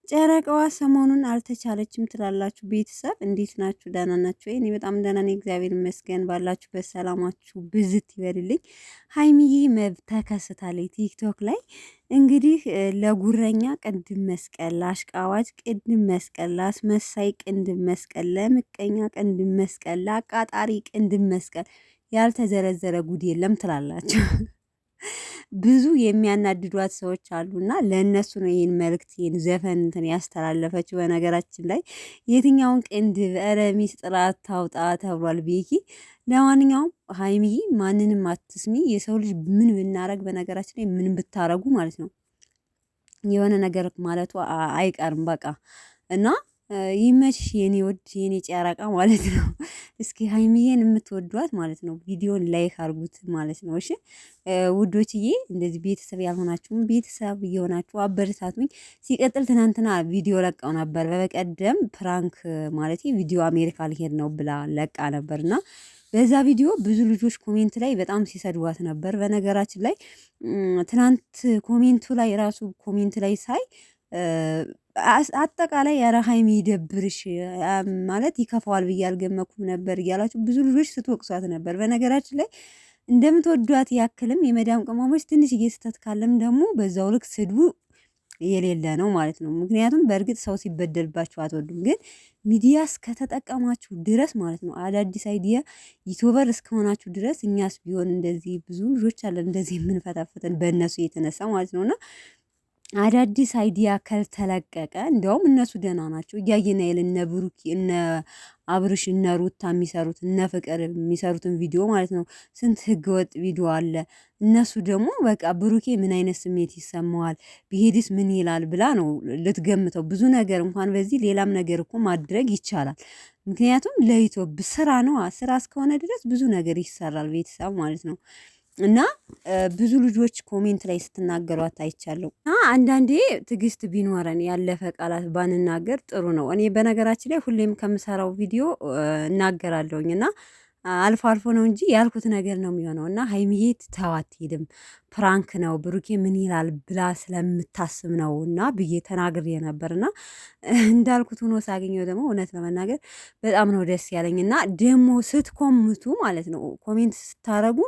ጨረቃዋ ሰሞኑን አልተቻለችም ትላላችሁ። ቤተሰብ እንዴት ናችሁ? ደህና ናችሁ? እኔ በጣም ደህና ነኝ፣ እግዚአብሔር ይመስገን። ባላችሁበት ሰላማችሁ ብዝት ይበልልኝ። ሀይሚዬ ተከስታለች ቲክቶክ ላይ እንግዲህ ለጉረኛ ቅንድብ መስቀል፣ ለአሽቃዋጭ ቅንድብ መስቀል፣ ለአስመሳይ ቅንድብ መስቀል፣ ለምቀኛ ቅንድብ መስቀል፣ ለአቃጣሪ ቅንድብ መስቀል፣ ያልተዘረዘረ ጉድ የለም ትላላችሁ። ብዙ የሚያናድዷት ሰዎች አሉና ለእነሱ ነው ይህን መልእክት ይህን ዘፈን እንትን ያስተላለፈችው። በነገራችን ላይ የትኛውን ቅንድብ ኧረ ሚስጥራት ታውጣ ተብሏል ቤኪ። ለማንኛውም ሀይሚዬ ማንንም አትስሚ። የሰው ልጅ ምን ብናረግ በነገራችን ላይ ምን ብታረጉ ማለት ነው የሆነ ነገር ማለቱ አይቀርም በቃ እና ይመችሽ የኔ ወድ የኔ ጨረቃ ማለት ነው። እስኪ ሀይሚዬን የምትወዷት ማለት ነው ቪዲዮን ላይክ አርጉት ማለት ነው። እሺ ውዶችዬ፣ እንደዚህ ቤተሰብ ያልሆናችሁም ቤተሰብ እየሆናችሁ አበረታቱኝ። ሲቀጥል ትናንትና ቪዲዮ ለቀው ነበር። በቀደም ፕራንክ ማለት ቪዲዮ አሜሪካ ሊሄድ ነው ብላ ለቃ ነበርና በዛ ቪዲዮ ብዙ ልጆች ኮሜንት ላይ በጣም ሲሰድዋት ነበር። በነገራችን ላይ ትናንት ኮሜንቱ ላይ ራሱ ኮሜንት ላይ ሳይ አጠቃላይ ኧረ ሀይሚ ይደብርሽ ማለት ይከፋዋል ብዬ አልገመኩም ነበር እያላችሁ ብዙ ልጆች ስትወቅሷት ነበር። በነገራችን ላይ እንደምትወዷት ያክልም የመዳም ቅመሞች ትንሽ እየስተት ካለም ደግሞ በዛው ልክ ስድቡ የሌለ ነው ማለት ነው። ምክንያቱም በእርግጥ ሰው ሲበደልባችሁ አትወዱም፣ ግን ሚዲያ እስከተጠቀማችሁ ድረስ ማለት ነው አዳዲስ አይዲያ ዩቱበር እስከሆናችሁ ድረስ እኛስ ቢሆን እንደዚህ ብዙ ልጆች አለን እንደዚህ የምንፈታፈተን በእነሱ የተነሳ ማለት ነውና አዳዲስ አይዲያ ካልተለቀቀ እንደውም እነሱ ደህና ናቸው። እያየን አይደል እነ ብሩክ እነ አብርሽ እነ ሩታ የሚሰሩት እነ ፍቅር የሚሰሩትን ቪዲዮ ማለት ነው። ስንት ህገወጥ ቪዲዮ አለ። እነሱ ደግሞ በቃ ብሩኬ ምን አይነት ስሜት ይሰማዋል ቢሄድስ ምን ይላል ብላ ነው ልትገምተው። ብዙ ነገር እንኳን በዚህ ሌላም ነገር እኮ ማድረግ ይቻላል። ምክንያቱም ለዩቲዩብ ስራ ነው። ስራ እስከሆነ ድረስ ብዙ ነገር ይሰራል ቤተሰብ ማለት ነው። እና ብዙ ልጆች ኮሜንት ላይ ስትናገሯት አይቻለሁ። አንዳንዴ ትዕግስት ቢኖረን ያለፈ ቃላት ባንናገር ጥሩ ነው። እኔ በነገራችን ላይ ሁሌም ከምሰራው ቪዲዮ እናገራለሁኝ እና አልፎ አልፎ ነው እንጂ ያልኩት ነገር ነው የሚሆነው። እና ሀይሚዬ ተው አትሄድም፣ ፕራንክ ነው ብሩኬ ምን ይላል ብላ ስለምታስብ ነው እና ብዬ ተናግሬ ነበር። እና እንዳልኩት ሆኖ ሳገኘው ደግሞ እውነት ለመናገር በጣም ነው ደስ ያለኝ። እና ደግሞ ስትኮምቱ ማለት ነው ኮሜንት ስታረጉ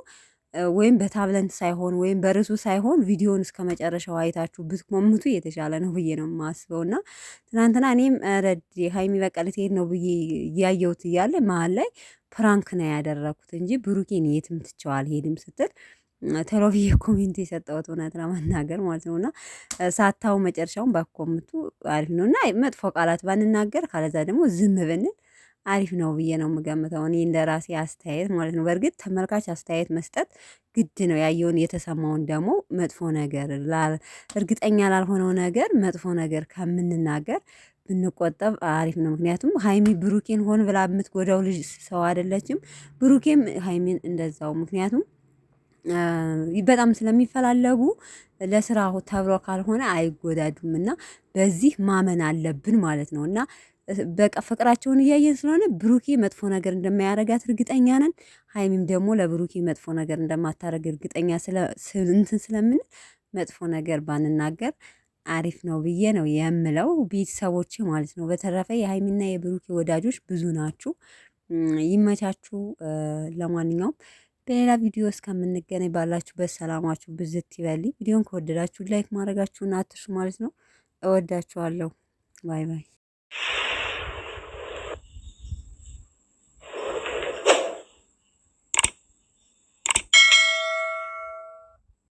ወይም በታብለንት ሳይሆን ወይም በርሱ ሳይሆን ቪዲዮን እስከ መጨረሻው አይታችሁ ብትኮምቱ የተሻለ ነው ብዬ ነው የማስበው። እና ትናንትና እኔም ረድ ሀይሚ በቃ ልትሄድ ነው ብዬ እያየሁት እያለ መሀል ላይ ፕራንክ ነው ያደረኩት እንጂ ብሩኬን የትም ትቼው አልሄድም ስትል ቶሎ ብዬ ኮሜንት የሰጠሁት እውነት ለመናገር ማለት ነው። እና ሳታው መጨረሻውን ባኮምቱ አሪፍ ነው። እና መጥፎ ቃላት ባንናገር ካለዛ ደግሞ ዝም ብንል አሪፍ ነው ብዬ ነው የምገምተው እኔ እንደ ራሴ አስተያየት ማለት ነው። በእርግጥ ተመልካች አስተያየት መስጠት ግድ ነው። ያየውን የተሰማውን ደግሞ መጥፎ ነገር እርግጠኛ ላልሆነው ነገር መጥፎ ነገር ከምንናገር ብንቆጠብ አሪፍ ነው። ምክንያቱም ሀይሚ ብሩኬን ሆን ብላ የምትጎዳው ልጅ ሰው አይደለችም። ብሩኬም ሀይሚን እንደዛው። ምክንያቱም በጣም ስለሚፈላለጉ ለስራ ተብሎ ካልሆነ አይጎዳዱም እና በዚህ ማመን አለብን ማለት ነው። እና በቃ ፍቅራቸውን እያየን ስለሆነ ብሩኬ መጥፎ ነገር እንደማያረጋት እርግጠኛ ነን። ሀይሚም ደግሞ ለብሩኬ መጥፎ ነገር እንደማታረግ እርግጠኛ እንትን ስለምን መጥፎ ነገር ባንናገር አሪፍ ነው ብዬ ነው የምለው ቤተሰቦች ማለት ነው። በተረፈ የሀይሚና የብሩኬ ወዳጆች ብዙ ናችሁ። ይመቻችሁ። ለማንኛውም በሌላ ቪዲዮ እስከምንገናኝ ባላችሁበት ሰላማችሁ ብዝት ይበልኝ። ቪዲዮን ከወደዳችሁ ላይክ ማድረጋችሁን አትርሱ ማለት ነው። እወዳችኋለሁ። ባይ ባይ።